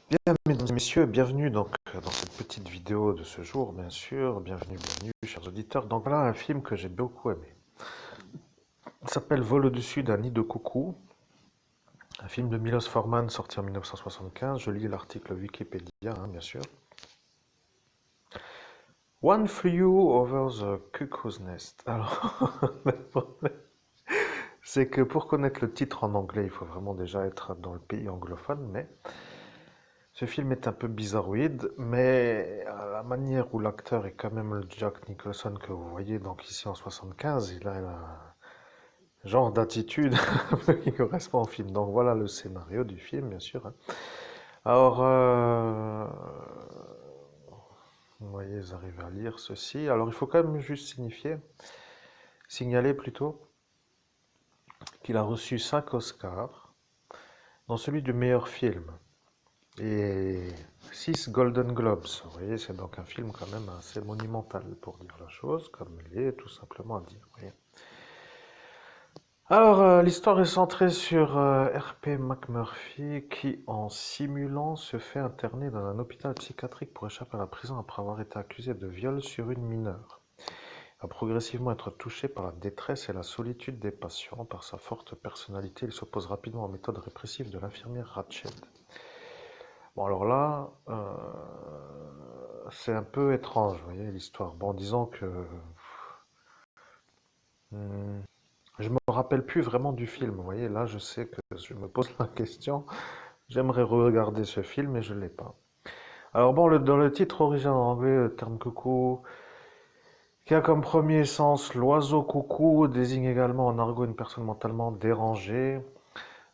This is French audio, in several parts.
Bien, mesdames et messieurs, bienvenue donc dans cette petite vidéo de ce jour, bien sûr. Bienvenue, chers auditeurs. Donc voilà un film que j'ai beaucoup aimé. Il s'appelle Vol au-dessus d'un nid de coucou, un film de Milos Forman sorti en 1975. Je lis l'article Wikipédia, bien sûr. One Flew Over the Cuckoo's Nest. Alors, le problème, c'est que pour connaître le titre en anglais, il faut vraiment déjà être dans le pays anglophone, mais ce film est un peu bizarroïde, mais à la manière où l'acteur est quand même le Jack Nicholson que vous voyez donc ici en 75, il a un genre d'attitude qui correspond au film. Donc voilà le scénario du film, bien sûr, hein. Alors, vous voyez, vous arrivez à lire ceci. Alors il faut quand même juste signaler plutôt, qu'il a reçu 5 Oscars, dont celui du meilleur film. Et 6 Golden Globes. Vous voyez, c'est donc un film quand même assez monumental pour dire la chose, comme il est tout simplement à dire. Vous voyez. Alors, l'histoire est centrée sur R.P. McMurphy qui, en simulant, se fait interner dans un hôpital psychiatrique pour échapper à la prison après avoir été accusé de viol sur une mineure. Il va progressivement être touché par la détresse et la solitude des patients. Par sa forte personnalité, il s'oppose rapidement aux méthodes répressives de l'infirmière Rachel. Bon, alors là, c'est un peu étrange, vous voyez, l'histoire. Bon, disons que hmm, je me rappelle plus vraiment du film, vous voyez, là, je sais que je me pose la question. J'aimerais regarder ce film, mais je ne l'ai pas. Alors bon, dans le titre original en anglais, le terme coucou, qui a comme premier sens l'oiseau coucou, désigne également en argot une personne mentalement dérangée.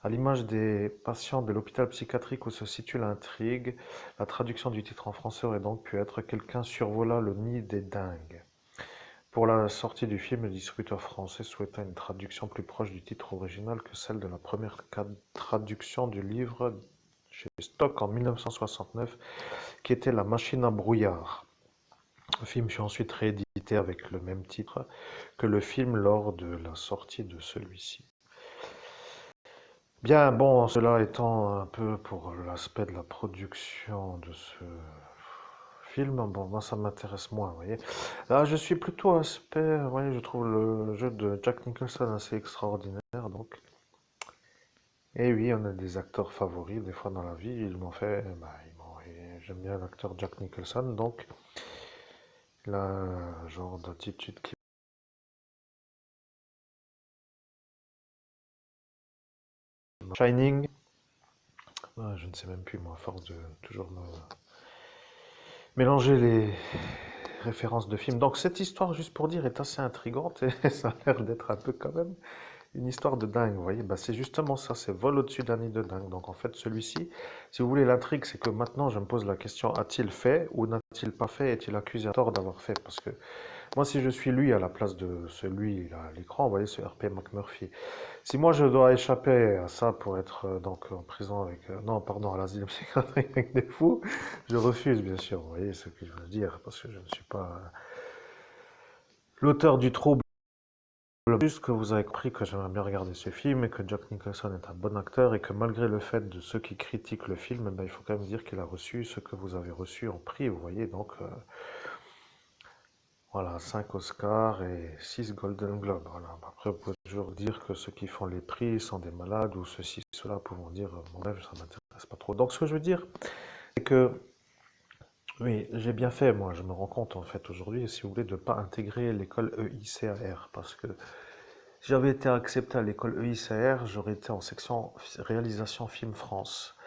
À l'image des patients de l'hôpital psychiatrique où se situe l'intrigue, la traduction du titre en français aurait donc pu être Quelqu'un survola le nid des dingues. Pour la sortie du film, le distributeur français souhaitait une traduction plus proche du titre original que celle de la première traduction du livre chez Stock en 1969, qui était La machine à brouillard. Le film fut ensuite réédité avec le même titre que le film lors de la sortie de celui-ci. Bien, bon, cela étant un peu pour l'aspect de la production de ce film, bon, moi ça m'intéresse moins, vous voyez. Là, je suis plutôt aspect, vous voyez, je trouve le jeu de Jack Nicholson assez extraordinaire, donc. Et oui, on a des acteurs favoris, des fois dans la vie, ils m'ont fait, bah, j'aime bien l'acteur Jack Nicholson, donc, il a un genre d'attitude qui... Shining, je ne sais même plus, moi, à force de toujours me mélanger les références de films. Donc cette histoire, juste pour dire, est assez intrigante et ça a l'air d'être un peu quand même une histoire de dingue. Vous voyez, bah, c'est justement ça, c'est vol au-dessus d'un nid de dingue. Donc en fait, celui-ci, si vous voulez, l'intrigue, c'est que maintenant, je me pose la question, a-t-il fait ou n'a-t-il pas fait? Est-il accusé à tort d'avoir fait? Parce que moi, si je suis lui à la place de celui là, à l'écran, vous voyez, ce R.P. McMurphy, si moi je dois échapper à ça pour être donc en prison avec, non, pardon, à l'asile psychiatrique avec des fous, je refuse, bien sûr. Vous voyez ce que je veux dire, parce que je ne suis pas l'auteur du trouble. Juste que vous avez compris que j'aimerais bien regarder ce film et que Jack Nicholson est un bon acteur et que malgré le fait de ceux qui critiquent le film, ben, il faut quand même dire qu'il a reçu ce que vous avez reçu en prix, vous voyez, donc voilà, 5 Oscars et 6 Golden Globes. Voilà. Après, vous pouvez toujours dire que ceux qui font les prix sont des malades ou ceci, cela, pouvant dire, mon rêve, ça m'intéresse pas trop. Donc ce que je veux dire, c'est que oui, j'ai bien fait, moi, je me rends compte en fait aujourd'hui, si vous voulez, de ne pas intégrer l'école EICAR, parce que si j'avais été accepté à l'école EICR, j'aurais été en section réalisation film France.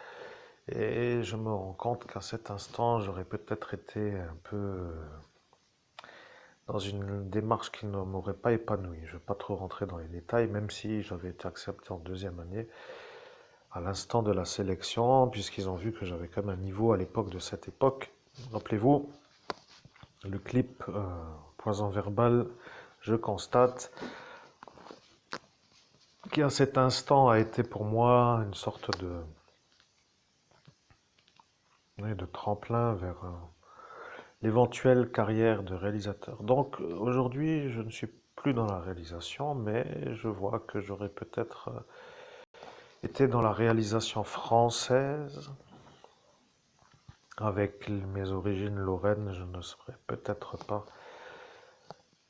Et je me rends compte qu'à cet instant, j'aurais peut-être été un peu dans une démarche qui ne m'aurait pas épanoui. Je ne vais pas trop rentrer dans les détails, même si j'avais été accepté en deuxième année à l'instant de la sélection, puisqu'ils ont vu que j'avais quand même un niveau à l'époque de cette époque. Rappelez-vous, le clip Poison verbal, je constate qui à cet instant a été pour moi une sorte oui, de tremplin vers l'éventuelle carrière de réalisateur. Donc aujourd'hui, je ne suis plus dans la réalisation, mais je vois que j'aurais peut-être été dans la réalisation française Avec mes origines lorraines, je ne serais peut-être pas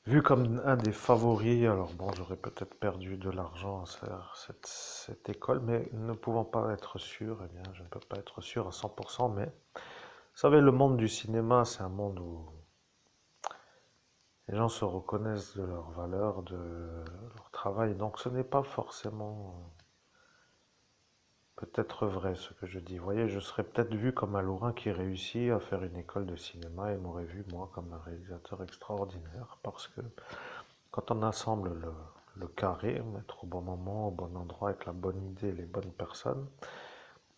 vu comme un des favoris. Alors bon, j'aurais peut-être perdu de l'argent à faire cette école, mais ne pouvant pas être sûr, eh bien, je ne peux pas être sûr à 100%. Mais vous savez, le monde du cinéma, c'est un monde où les gens se reconnaissent de leur valeur, de leur travail. Donc ce n'est pas forcément peut-être vrai ce que je dis. Vous voyez, je serais peut-être vu comme un Lorrain qui réussit à faire une école de cinéma et m'aurait vu, moi, comme un réalisateur extraordinaire. Parce que quand on assemble le carré, mettre au bon moment, au bon endroit, avec la bonne idée, les bonnes personnes,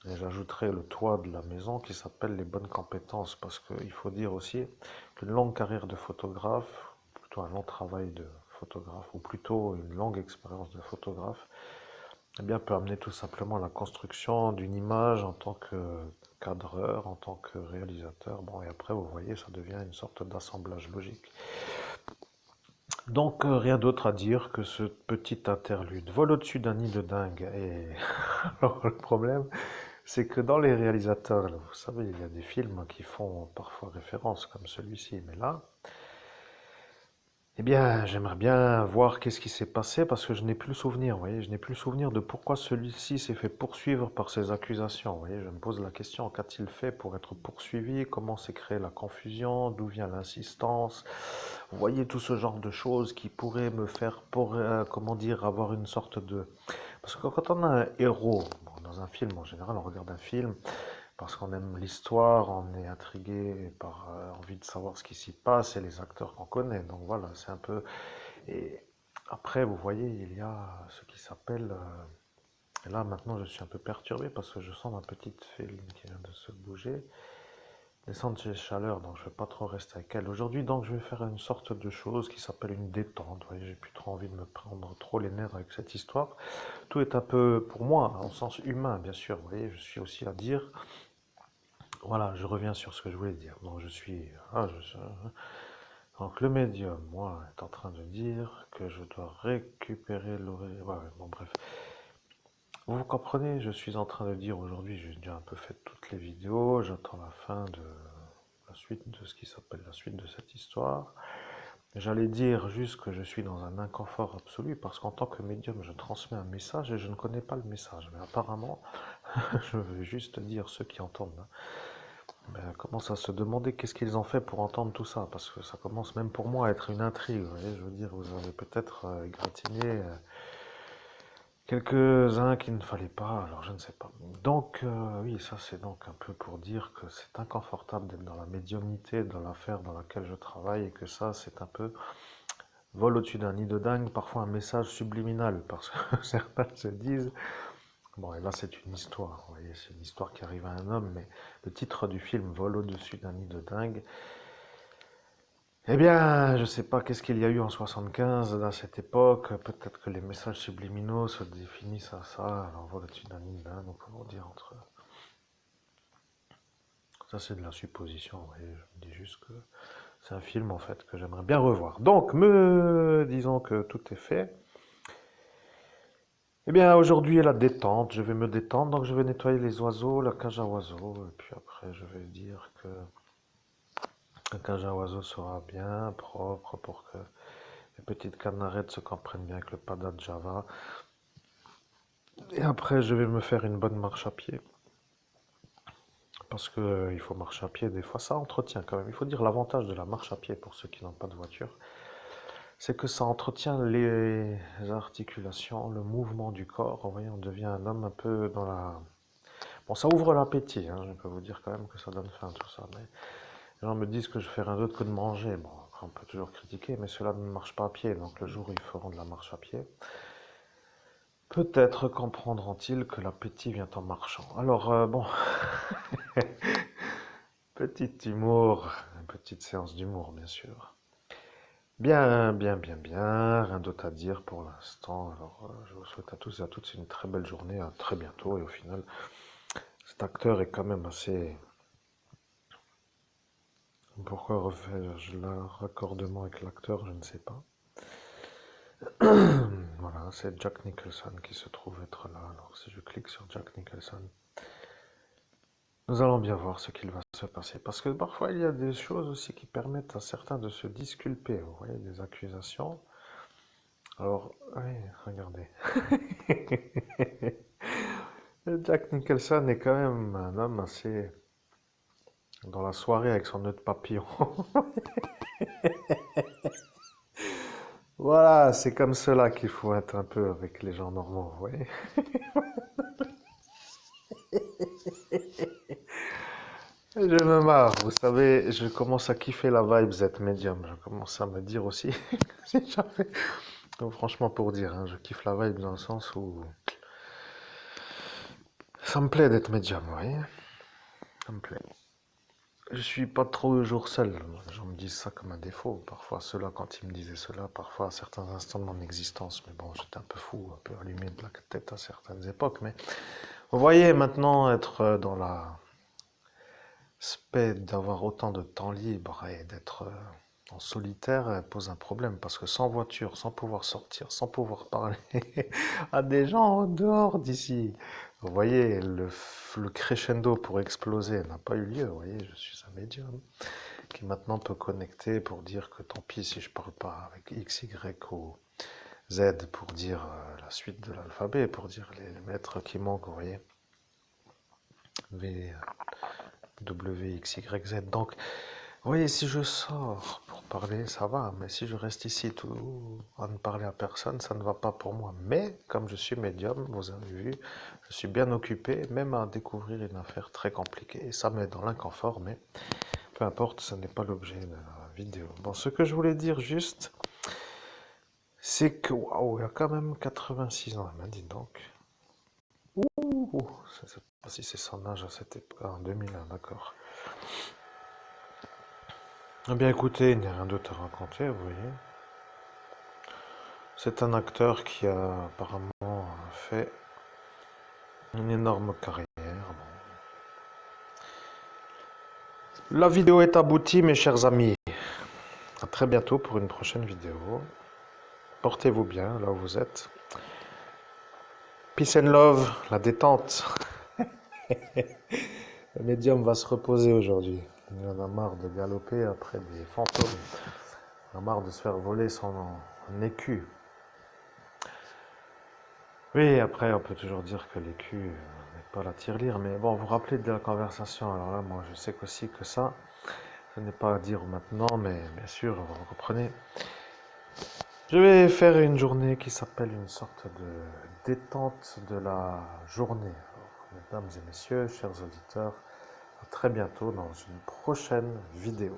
et j'ajouterai le toit de la maison qui s'appelle les bonnes compétences. Parce qu'il faut dire aussi qu'une longue carrière de photographe, plutôt un long travail de photographe, ou plutôt une longue expérience de photographe, eh bien, peut amener tout simplement à la construction d'une image en tant que cadreur, en tant que réalisateur. Bon, et après, vous voyez, ça devient une sorte d'assemblage logique. Donc, rien d'autre à dire que ce petit interlude vole au-dessus d'un nid de dingue. Et alors, le problème, c'est que dans les réalisateurs, vous savez, il y a des films qui font parfois référence comme celui-ci, mais là, eh bien, j'aimerais bien voir qu'est-ce qui s'est passé parce que je n'ai plus le souvenir, vous voyez, je n'ai plus le souvenir de pourquoi celui-ci s'est fait poursuivre par ces accusations, vous voyez, je me pose la question, qu'a-t-il fait pour être poursuivi, comment s'est créée la confusion, d'où vient l'insistance, vous voyez, tout ce genre de choses qui pourraient me faire, comment dire, avoir une sorte de... Parce que quand on a un héros, bon, dans un film en général, on regarde un film, parce qu'on aime l'histoire, on est intrigué par envie de savoir ce qui s'y passe et les acteurs qu'on connaît. Donc voilà, c'est un peu... Et après, vous voyez, il y a ce qui s'appelle... et là, maintenant, je suis un peu perturbé parce que je sens ma petite fille qui vient de se bouger. Descendre chez Chaleur, donc je ne vais pas trop rester avec elle aujourd'hui. Donc je vais faire une sorte de chose qui s'appelle une détente. Vous voyez, j'ai plus trop envie de me prendre trop les nerfs avec cette histoire. Tout est un peu, pour moi, en sens humain, bien sûr. Vous voyez, je suis aussi à dire... Voilà, je reviens sur ce que je voulais dire. Donc, je suis. Donc, le médium, moi, est en train de dire que je dois récupérer l'oreille. Ouais, ouais, bon, bref. Vous comprenez, je suis en train de dire aujourd'hui, j'ai déjà un peu fait toutes les vidéos. J'attends la fin de la suite de ce qui s'appelle la suite de cette histoire. J'allais dire juste que je suis dans un inconfort absolu parce qu'en tant que médium, je transmets un message et je ne connais pas le message. Mais apparemment, je veux juste dire ceux qui entendent, hein. Ben, commence à se demander qu'est-ce qu'ils ont fait pour entendre tout ça, parce que ça commence même pour moi à être une intrigue. Vous voyez, je veux dire, vous avez peut-être égratigné quelques-uns qu'il ne fallait pas, alors je ne sais pas. Donc, oui, ça c'est donc un peu pour dire que c'est inconfortable d'être dans la médiumnité, dans l'affaire dans laquelle je travaille, et que ça c'est un peu vol au-dessus d'un nid de dingue, parfois un message subliminal, parce que certains se disent, bon, et là c'est une histoire, vous voyez, c'est une histoire qui arrive à un homme, mais le titre du film vole au-dessus d'un nid de dingue. Eh bien, je ne sais pas qu'est-ce qu'il y a eu en 75 à cette époque. Peut-être que les messages subliminaux se définissent à ça. Alors voilà, tu d'un d'un, on peut dire entre. Ça, c'est de la supposition. Vous voyez, je me dis juste que c'est un film en fait que j'aimerais bien revoir. Donc, disons que tout est fait. Eh bien, aujourd'hui est la détente. Je vais me détendre, donc je vais nettoyer les oiseaux, la cage à oiseaux, et puis après, je vais dire que la cage à oiseaux sera bien propre pour que les petites canarettes se comprennent bien avec le pada de Java. Et après, je vais me faire une bonne marche à pied. Parce que il faut marcher à pied, des fois, ça entretient quand même. Il faut dire l'avantage de la marche à pied pour ceux qui n'ont pas de voiture, c'est que ça entretient les articulations, le mouvement du corps. Vous voyez, on devient un homme un peu dans la... Bon, ça ouvre l'appétit, hein, je peux vous dire quand même que ça donne faim, tout ça. Mais les gens me disent que je fais rien d'autre que de manger. Bon, après, on peut toujours critiquer, mais cela ne marche pas à pied. Donc le jour où ils feront de la marche à pied, peut-être comprendront-ils que l'appétit vient en marchant. Alors, bon, petit humour, une petite séance d'humour, bien sûr. Bien, bien, bien, bien, rien d'autre à dire pour l'instant. Alors, je vous souhaite à tous et à toutes une très belle journée, à très bientôt. Et au final, cet acteur est quand même assez... Pourquoi refais-je le raccordement avec l'acteur, je ne sais pas. Voilà, c'est Jack Nicholson qui se trouve être là. Alors, si je clique sur Jack Nicholson, nous allons bien voir ce qu'il va se passer. Parce que parfois, il y a des choses aussi qui permettent à certains de se disculper. Vous voyez, des accusations. Alors, oui, regardez. Jack Nicholson est quand même un homme assez dans la soirée avec son nœud de papillon. Voilà, c'est comme cela qu'il faut être un peu avec les gens normaux, vous voyez. Je me marre, vous savez, je commence à kiffer la vibe Z Medium. Je commence à me dire aussi, si j'avais- donc, franchement pour dire, hein, je kiffe la vibe dans le sens où ça me plaît d'être médium, vous voyez. Ça me plaît. Je suis pas trop toujours seul. Les gens me disent ça comme un défaut. Parfois, ceux-là, quand ils me disaient cela, parfois à certains instants de mon existence. Mais bon, j'étais un peu fou, un peu allumé de la tête à certaines époques. Mais vous voyez, maintenant, être dans la spect d'avoir autant de temps libre et d'être en solitaire pose un problème. Parce que sans voiture, sans pouvoir sortir, sans pouvoir parler à des gens en dehors d'ici, vous voyez, le crescendo pour exploser n'a pas eu lieu. Vous voyez, je suis un médium qui maintenant peut connecter pour dire que tant pis si je parle pas avec X, Y ou Z pour dire la suite de l'alphabet, pour dire les lettres qui manquent, vous voyez. V, W, X, Y, Z. Donc, vous voyez, si je sors pour parler, ça va, mais si je reste ici tout à ne parler à personne, ça ne va pas pour moi. Mais, comme je suis médium, vous avez vu, je suis bien occupé, même à découvrir une affaire très compliquée. Et ça met dans l'inconfort, mais peu importe, ce n'est pas l'objet de la vidéo. Bon, ce que je voulais dire juste, c'est que, waouh, il y a quand même 86 ans, dis donc. Ouh, je ne sais pas si c'est son âge à cette époque, en 2001, d'accord. Eh bien écoutez, il n'y a rien d'autre à raconter, vous voyez. C'est un acteur qui a apparemment fait une énorme carrière. Bon. La vidéo est aboutie, mes chers amis. À très bientôt pour une prochaine vidéo. Portez-vous bien là où vous êtes. Peace and love, la détente. Le médium va se reposer aujourd'hui. Il en a marre de galoper après des fantômes. Il en a marre de se faire voler son écu. Oui, après, on peut toujours dire que l'écu n'est pas la tirelire, mais bon, vous vous rappelez de la conversation. Alors là, moi, je sais qu'aussi que ça, ce n'est pas à dire maintenant, mais bien sûr, vous comprenez. Je vais faire une journée qui s'appelle une sorte de détente de la journée. Alors, mesdames et messieurs, chers auditeurs, à très bientôt dans une prochaine vidéo.